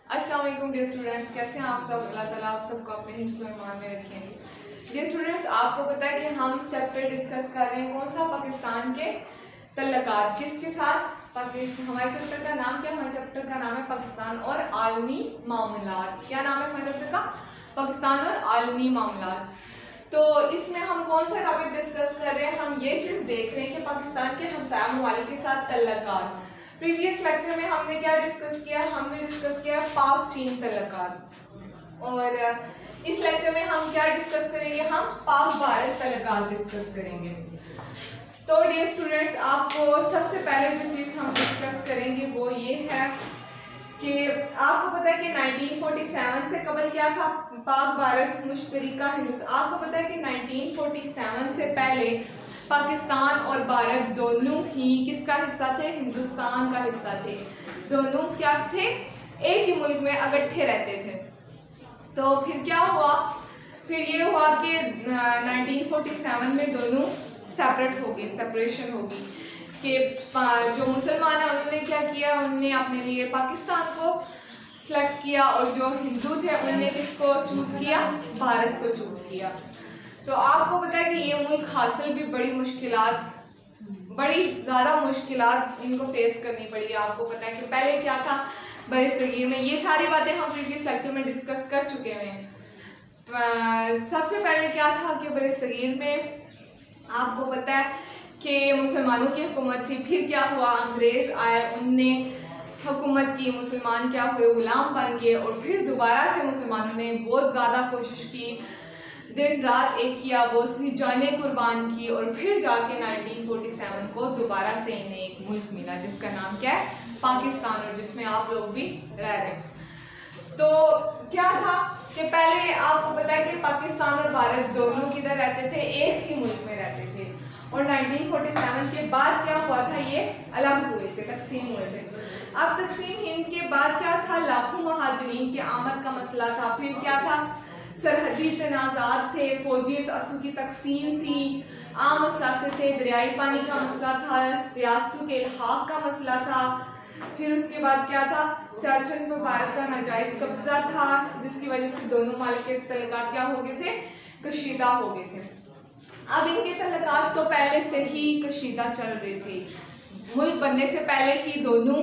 अस्सलाम वालेकुम dear students, कैसे हैं आप सब। अल्लाह ताला आप सबको अपने हिफ्ज़ व ईमान में रखें। डियर स्टूडेंट्स, आपको पता है कि हम चैप्टर डिस्कस कर रहे हैं कौन सा, पाकिस्तान के तल्लुकात। किसके साथ? हमारे चैप्टर का नाम क्या? हमारे चैप्टर का नाम है पाकिस्तान और आलमी मामलात। क्या नाम है हमारे चैप्टर का? पाकिस्तान और आलमी मामलात। तो इसमें हम कौन सा टॉपिक डिस्कस कर रहे हैं? हम ये चीज़ देख रहे हैं कि पाकिस्तान के हमसाया ममालिक के साथ तल्लुकात। प्रीवियस लेक्चर में हमने क्या डिस्कस किया? हमने डिस्कस किया पाक चीन तल्लुकात। और इस लेक्चर में हम क्या डिस्कस करेंगे? हम पाक भारत तल्लुकात डिस्कस करेंगे। तो डियर स्टूडेंट्स, आपको सबसे पहले जो चीज़ हम डिस्कस करेंगे वो ये है कि आपको पता है कि 1947 से कबल क्या था? पाक भारत मुश्तरका हिंदुस्तान। आपको पता है कि 1947 से पहले पाकिस्तान और भारत दोनों ही किसका हिस्सा थे? हिंदुस्तान का हिस्सा थे। दोनों क्या थे? एक ही मुल्क में इकट्ठे रहते थे। तो फिर क्या हुआ? फिर ये हुआ कि 1947 में दोनों सेपरेट हो गए, सेपरेशन होगी कि जो मुसलमान है उन्होंने क्या किया? उन्होंने अपने लिए पाकिस्तान को सेलेक्ट किया और जो हिंदू थे उन्होंने किसको चूज किया? भारत को चूज किया। तो आपको पता है कि ये मुल्क हासिल भी बड़ी ज़्यादा मुश्किलात इनको फेस करनी पड़ी। आपको पता है कि पहले क्या था बड़े सगीर में, ये सारी बातें हम प्रीवियस लेक्चर में डिस्कस कर चुके हैं। सबसे पहले क्या था कि बड़े सगीर में आपको पता है कि मुसलमानों की हुकूमत थी। फिर क्या हुआ? अंग्रेज़ आए, उनने हुकूमत की, मुसलमान क्या हुए? गुलाम बन गए। और फिर दोबारा से मुसलमानों ने बहुत ज़्यादा कोशिश की, दिन रात एक किया, वो सी जानें कुर्बान की, और फिर जाके 1947 को दोबारा से इन्हें एक मुल्क मिला जिसका नाम क्या है? पाकिस्तान, और जिसमें आप लोग भी रह रहे हैं। तो क्या था कि पहले आपको पता है कि पाकिस्तान और भारत दोनों किधर रहते थे? एक ही मुल्क में रहते थे। और 1947 के बाद क्या हुआ था? ये अलग हुए थे, तकसीम हुए थे। अब तकसीम हिंद के बाद क्या था? लाखों महाजरीन की आमद का मसला था। फिर क्या था? सरहदी तनाज़ात थे, फौजी असू की तकसीम थी, आम मसाले थे, दरियाई पानी का मसला था, रियासतों के इल्हाक का मसला था। फिर उसके बाद क्या था? सियाचिन पर भारत का नाजायज कब्जा था, जिसकी वजह से दोनों मुमालिक के तल्लुकात क्या हो गए थे? कशीदा हो गए थे। अब इनके तल्लुकात तो पहले से ही कशीदा चल रहे थे। मुल्क बनने से पहले ही दोनों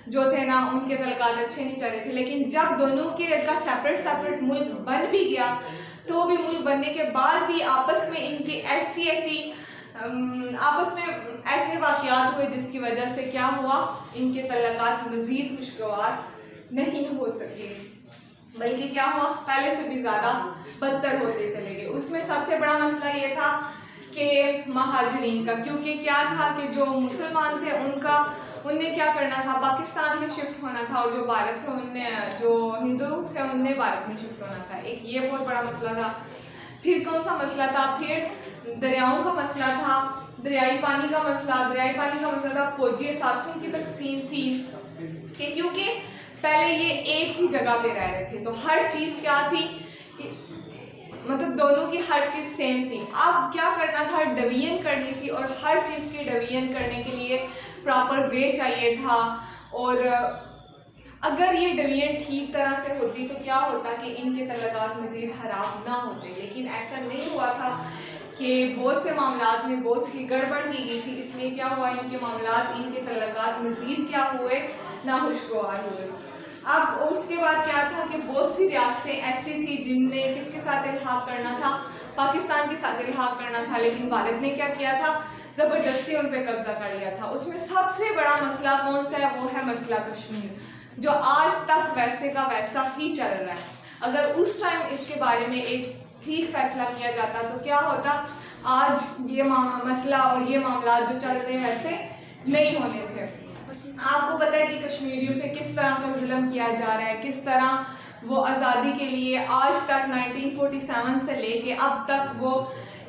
जो थे ना, उनके तल्लुकात अच्छे नहीं चल रहे थे। लेकिन जब दोनों के का सेपरेट मुल्क बन भी गया, तो भी मुल्क बनने के बाद भी आपस में इनकी आपस में ऐसे वाक़यात हुए जिसकी वजह से क्या हुआ? इनके तल्लुकात मज़ीद खुशगवार नहीं हो सके, बल्कि क्या हुआ? पहले से भी ज़्यादा बदतर होते चले गए। उसमें सबसे बड़ा मसला ये था कि महाजरीन का, क्योंकि क्या था कि जो मुसलमान थे उनने क्या करना था? पाकिस्तान में शिफ्ट होना था, और जो भारत थे उनने, जो हिंदू थे उनने भारत में शिफ्ट होना था। एक ये बहुत बड़ा मसला था। फिर कौन सा मसला था? फिर दरियाओं का मसला था, दरियाई पानी का मसला था, फौजी असासों की तकसीम थी कि क्योंकि पहले ये एक ही जगह पे रह रहे थे, तो हर चीज़ क्या थी? मतलब दोनों की हर चीज़ सेम थी। अब क्या करना था? डिवीजन करनी थी, और हर चीज़ की डिवीजन करने के लिए प्रॉपर वे चाहिए था। और अगर ये डिवीजन ठीक तरह से होती तो क्या होता कि इनके तल्लुकात मज़ीद खराब ना होते। लेकिन ऐसा नहीं हुआ था कि बहुत से मामलात में बहुत सी गड़बड़ की गई थी, इसलिए क्या हुआ? इनके मामलात, इनके तल्लुकात मज़ीद क्या हुए? नाखुशगवार हुए। अब उसके बाद क्या था कि बहुत सी रियासतें ऐसी थी जिनने किसके साथ इल्हाक करना था? पाकिस्तान के साथ इल्हाक करना था, लेकिन भारत ने क्या किया था? ज़बरदस्ती उन पर कब्जा कर लिया था। उसमें सबसे बड़ा मसला कौन सा है? वो है मसला कश्मीर, जो आज तक वैसे का वैसा ही चल रहा है। अगर उस टाइम इसके बारे में एक ठीक फैसला किया जाता तो क्या होता? आज ये मसला और ये मामला जो चल रहे हैं वैसे नहीं होने थे। आपको पता है कि कश्मीरियों पे किस तरह का जुल्म किया जा रहा है, किस तरह वो आज़ादी के लिए आज तक 1947 से लेके अब तक वो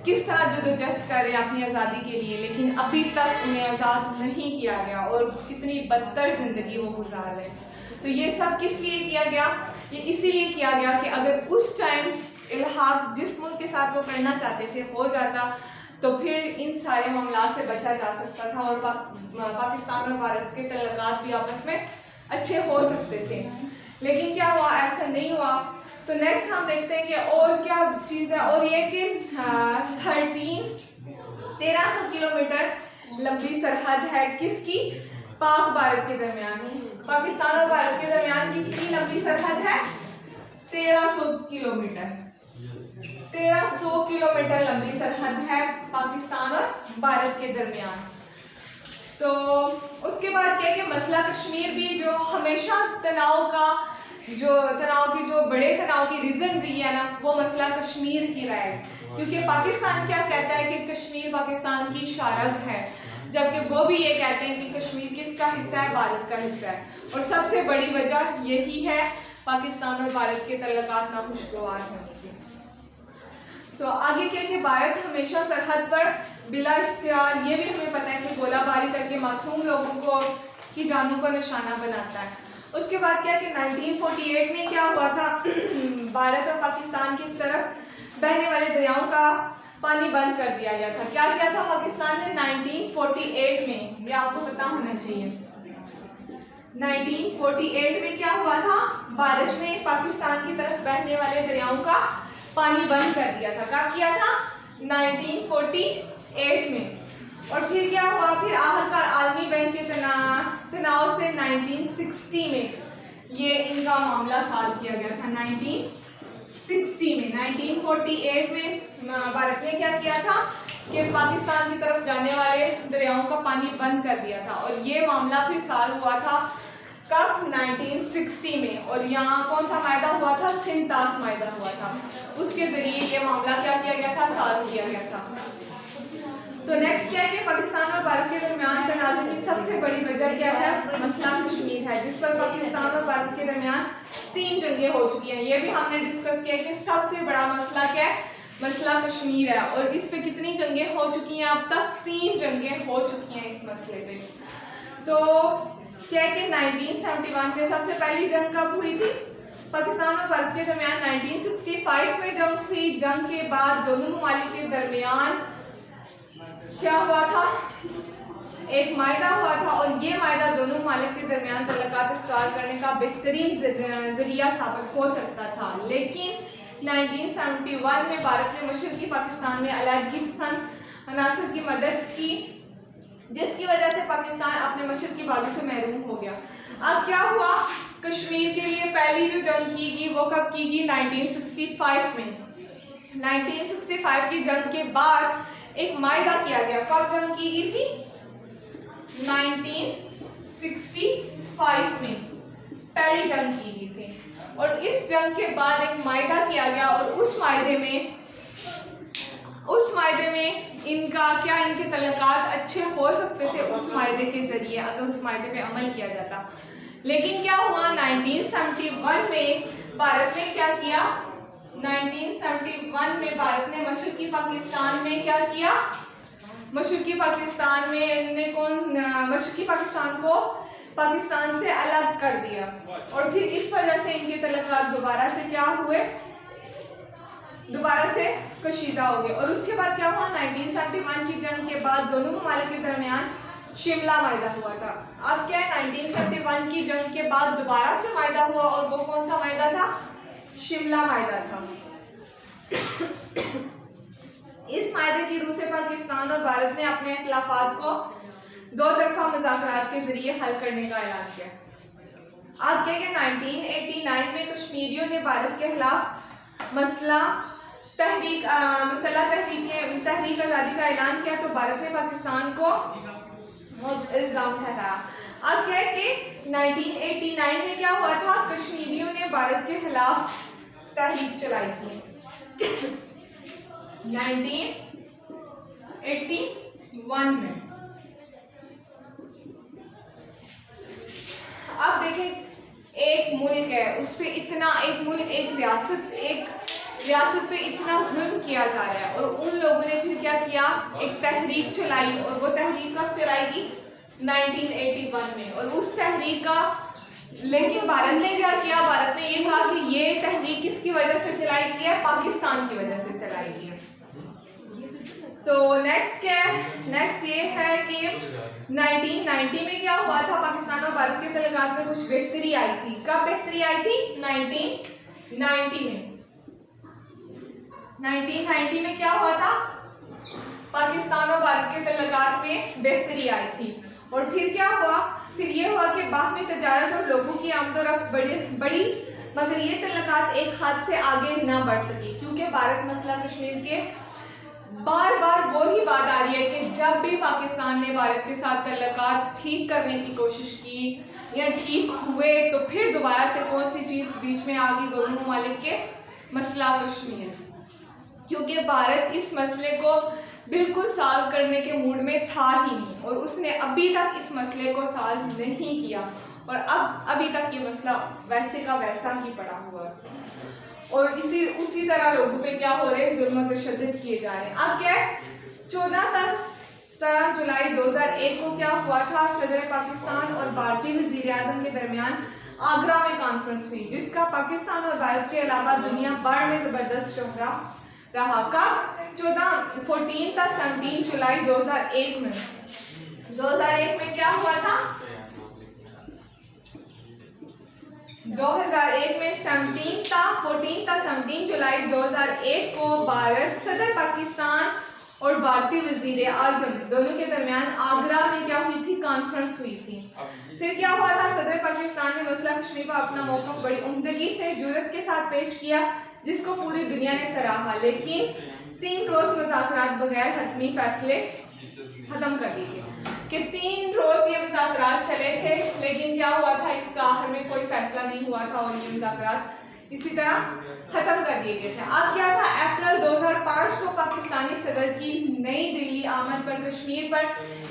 किस तरह जदोजहद कर रहे हैं अपनी आज़ादी के लिए, लेकिन अभी तक उन्हें आज़ाद नहीं किया गया, और कितनी बदतर ज़िंदगी वो गुजार रहे हैं। तो ये सब किस लिए किया गया? ये इसीलिए किया गया कि अगर उस टाइम इल्हाक जिस मुल्क के साथ वो करना चाहते थे हो जाता, तो फिर इन सारे मामला से बचा जा सकता था, और पाकिस्तान और भारत के तल्लुकात भी आपस में अच्छे हो सकते थे। लेकिन क्या हुआ, ऐसा नहीं हुआ। तो नेक्स्ट हम देखते हैं कि और क्या चीज़ है, और ये कि 1300 किलोमीटर लंबी सरहद है किसकी, पाक भारत के दरमियान। पाकिस्तान और भारत के दरमियान कितनी लंबी सरहद है, 1300 किलोमीटर। 1300 किलोमीटर लंबी सरहद है पाकिस्तान और भारत के दरमियान। तो उसके बाद क्या है कि मसला कश्मीर भी जो हमेशा तनाव की जो बड़े तनाव की रीजन रही है ना, वो मसला कश्मीर ही रहा है, क्योंकि पाकिस्तान क्या कहता है कि कश्मीर पाकिस्तान की शारग है, जबकि वो भी ये कहते हैं कि कश्मीर किसका हिस्सा है, भारत का हिस्सा है। और सबसे बड़ी वजह यही है पाकिस्तान और भारत के तल्लुकात नाखुशगवार होने की। तो आगे क्या कि भारत हमेशा सरहद पर बिला इख्तियार, ये भी हमें पता है कि गोलाबारी करके मासूम लोगों को की जानों को निशाना बनाता है। उसके बाद क्या कि 1948 में क्या हुआ था, भारत और पाकिस्तान की तरफ बहने वाले दरियाओं का पानी बंद कर दिया गया था। क्या किया था पाकिस्तान ने 1948 में, ये आपको पता होना चाहिए। 1948 में क्या हुआ था, भारत ने पाकिस्तान की तरफ बहने वाले दरियाओं का पानी बंद कर दिया था। क्या किया था, 1948 में। और फिर क्या हुआ, फिर आखिरकार आलमी बैंक के तनाव से 1960 में ये इनका मामला सॉल्व किया गया था। 1960 में, 1948 में भारत ने क्या किया था कि पाकिस्तान की तरफ जाने वाले दरियाओं का पानी बंद कर दिया था, और ये मामला फिर सॉल्व हुआ था कब, 1960 में। और यहाँ कौन सा मायदा हुआ था, सिंतास मायदा हुआ था, उसके जरिए ये मामला क्या किया गया था, सॉल्व किया गया था। तो नेक्स्ट क्या है कि पाकिस्तान और भारत के दरमियान तनाज़े की सबसे बड़ी वजह क्या है, मसला कश्मीर है, जिस पर पाकिस्तान और भारत के दरमियान 3 जंगें हो चुकी हैं। ये भी हमने डिस्कस किया कि सबसे बड़ा मसला क्या है, मसला कश्मीर है। और इस पे कितनी जंगें हो चुकी हैं अब तक, 3 जंगें हो चुकी हैं इस मसले पे। तो क्या है कि 1971 में सबसे पहली जंग कब हुई थी, पाकिस्तान और भारत के दरमियान 1965 में जंग हुई। जंग के बाद दोनों ममालिक के दरमियान क्या हुआ था, एक मायदा हुआ था, और ये मायदा दोनों ममालिक के दरमियान तल्लुकात इस्तार करने का बेहतरीन जरिया साबित हो सकता था। लेकिन 1971 में भारत ने मशरकी पाकिस्तान में अलहदगी पसंद अनासर की मदद की, जिसकी वजह से पाकिस्तान अपने मशरकी बाजू से महरूम हो गया। अब क्या हुआ, कश्मीर के लिए पहली जो जंग की गई वो कब की गई, 1965 में। 1965 की जंग के बाद एक मायदा किया गया। कब जंग की गई थी, 1965 में पहली जंग की गई थी। और इस जंग के बाद एक मायदा किया गया, और उस मायदे में इनका क्या, इनके तल्लुकात अच्छे हो सकते थे उस मायदे के जरिए, अगर उस मायदे पे अमल किया जाता। लेकिन क्या हुआ, 1971 में भारत ने क्या किया, 1971 में भारत ने मशरकी पाकिस्तान में क्या किया, मशरकी पाकिस्तान को पाकिस्तान से अलग कर दिया। और फिर इस वजह से इनके तल्लुकात दोबारा से क्या हुए, दोबारा से कशीदा हो गए। और उसके बाद क्या हुआ, 1971 की जंग के बाद दोनों ममालिक के दरमियान शिमला मायदा हुआ था। अब क्या है, 1971 की जंग के बाद दोबारा से मायदा हुआ, और वो कौन सा मायदा था, शिमला मायदा था। इस मायदे की रूह से पाकिस्तान और भारत ने अपने इख्तिलाफात को 2 तरफा मुज़ाकरात के जरिए हल करने का ऐलान किया। अब क्या कि 1989 में कश्मीरियों ने भारत के खिलाफ तहरीक आज़ादी का ऐलान किया, तो भारत ने पाकिस्तान को इल्ज़ाम ठहराया। अब क्या है कि 1989 में क्या हुआ था, कश्मीरियों ने भारत के खिलाफ तहरीक चलाई थी। 1981 में। अब देखें, एक मुल्क है, उस पे इतना, एक रियासत पे इतना जुल्म किया जा रहा है, और उन लोगों ने फिर क्या किया, एक तहरीक चलाई। और वो तहरीक कब चलाएगी, 1981 में। और उस तहरीक का, लेकिन भारत ने क्या किया, भारत ने ये कहा कि ये तहरीक किसकी वजह से चलाई गई है, पाकिस्तान की वजह से चलाई गई है। तो नेक्स्ट क्या है, नेक्स्ट ये है कि 1990 में क्या हुआ था, पाकिस्तान और भारत के तल्लुकात में कुछ बेहतरी आई थी। कब बेहतरी आई थी? 1990 में। 1990 में क्या हुआ था, पाकिस्तान और भारत के तल्लुकात में बेहतरी आई थी। और फिर क्या हुआ, फिर ये हुआ कि बाहमी तजारत और लोगों की आमदोरफ्त बढ़ी, मगर ये तल्लुकात एक हद से आगे ना बढ़ सकी, क्योंकि भारत मसला कश्मीर के बार बार वही बात आ रही है कि जब भी पाकिस्तान ने भारत के साथ तल्लुकात ठीक करने की कोशिश की या ठीक हुए, तो फिर दोबारा से कौन सी चीज़ बीच में आ गई, दोनों ममालिक के मसला कश्मीर। क्योंकि भारत इस मसले को बिल्कुल सॉल्व करने के मूड में था ही नहीं, और उसने अभी तक इस मसले को सॉल्व नहीं किया, और अभी तक ये मसला वैसे का वैसा ही पड़ा हुआ है। और उसी तरह लोगों पे क्या हो रहे हैं, जुल्म तशद्दुद किए जा रहे हैं। अब क्या है, 14 जुलाई 2001 को क्या हुआ था, सदर पाकिस्तान और भारतीय वज़ीर आज़म के दरमियान आगरा में कॉन्फ्रेंस हुई, जिसका पाकिस्तान और भारत के अलावा दुनिया भर में ज़बरदस्त शोहरा रहा। कब? 17 जुलाई 2001 में। 2001 में क्या हुआ था, 2001 में 17 जुलाई 2001 को भारत, सदर पाकिस्तान और भारतीय वज़ीर आज़म दोनों के दरमियान आगरा में क्या हुई थी, कॉन्फ्रेंस हुई थी। फिर क्या हुआ था, सदर पाकिस्तान ने मसला कश्मीर पर अपना मौक़िफ़ बड़ी उम्दगी से जुर्रत के साथ पेश किया, जिसको पूरी दुनिया ने सराहा, लेकिन 3 रोज़ मुज़ाकरात बगैर हतमी फैसले ख़त्म कर दिए कि 3 रोज़ ये मुज़ाकरात चले थे, लेकिन क्या हुआ था, इसका आखिर में कोई फैसला नहीं हुआ था और ये मुज़ाकरात इसी तरह ख़त्म कर दिए गए थे। अब क्या था, अप्रैल 2005 को पाकिस्तानी सदर की नई दिल्ली आमद पर कश्मीर पर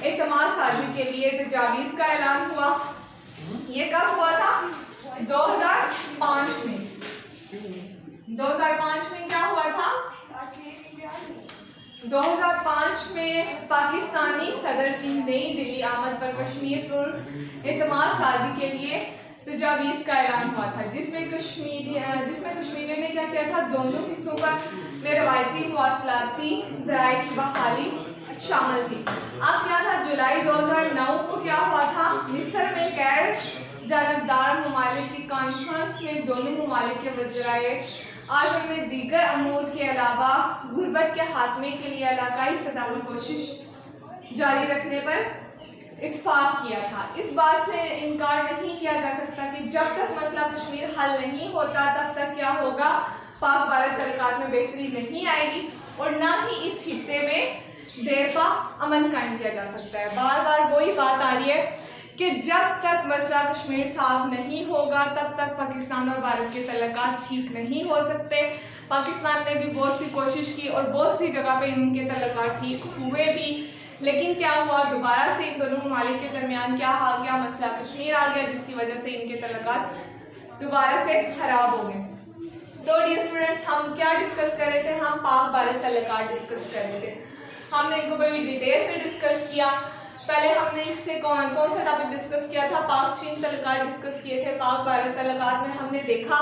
एतमाद साजी के लिए तजावीज़ का ऐलान हुआ। ये कब हुआ था, 2005 में। 2005 में क्या हुआ था, 2005 में पाकिस्तानी सदर की नई दिल्ली आमद पर कश्मीर पर एतमाद साजी के लिए तजावीज़ का ऐलान हुआ था, जिसमें कश्मीरियों ने क्या किया था, दोनों हिस्सों पर रवायती मवासलाती ज़राए की बहाली शामिल थी। अब क्या था, जुलाई 2009 को क्या हुआ था, मिस्र में गैर जानबदार ममालिक की कॉन्फ्रेंस में दोनों ममालिक के वज़ीराए आज़म ने दीगर अमूर के अलावा गुर्बत के खात्मे के लिए इलाकाई सतह पर कोशिश जारी रखने पर इत्फाक किया था। इस बात से इनकार नहीं किया जा सकता कि जब तक मसला कश्मीर हल नहीं होता, तब तक क्या होगा, पाक भारत तल्लुकात में बेहतरी नहीं आएगी, और ना ही इस खित्ते में देर पा अमन कायम किया जा सकता है। बार बार वही बात आ रही है कि जब तक मसला कश्मीर साफ नहीं होगा, तब तक पाकिस्तान और भारत के तल्लुकात ठीक नहीं हो सकते। पाकिस्तान ने भी बहुत सी कोशिश की और बहुत सी जगह पे इनके तल्लुकात ठीक हुए भी, लेकिन क्या हुआ, दोबारा से इन दोनों ममालिक के दरमियान क्या आ गया, मसला कश्मीर आ गया, जिसकी वजह से इनके तल्लुकात दोबारा से खराब हो गए। तो डियर स्टूडेंट्स, हम क्या डिस्कस कर रहे थे, हम पाक भारत तल्लुकात डिस्कस कर रहे थे। हमने इनको बड़ी डिटेल से डिस्कस किया। पहले हमने इससे कौन सा टॉपिक डिस्कस किया था, पाक चीन तल्लुकात डिस्कस किए थे। पाक भारत तल्लुकात में हमने देखा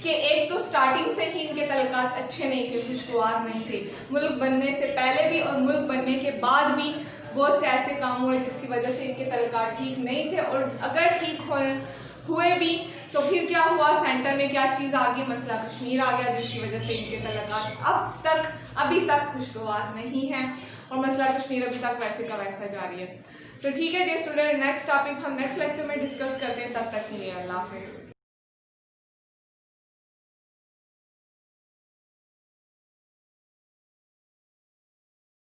कि एक तो स्टार्टिंग से ही इनके तल्लुकात अच्छे नहीं थे, खुशगवार नहीं थे। मुल्क बनने से पहले भी और मुल्क बनने के बाद भी बहुत से ऐसे काम हुए जिसकी वजह से इनके तल्लुकात ठीक नहीं थे, और अगर ठीक हुए भी तो फिर क्या हुआ, सेंटर में क्या चीज़ आ गई, मसला कश्मीर आ गया, जिसकी वजह से इनके तल्लुकात अभी तक खुशगवार नहीं है, और मसला कश्मीर अभी तक वैसे का वैसा जारी है। तो ठीक है डियर स्टूडेंट, नेक्स्ट टॉपिक हम नेक्स्ट लेक्चर में डिस्कस करते हैं। तब तक के लिए अल्लाह हाफ़िज़।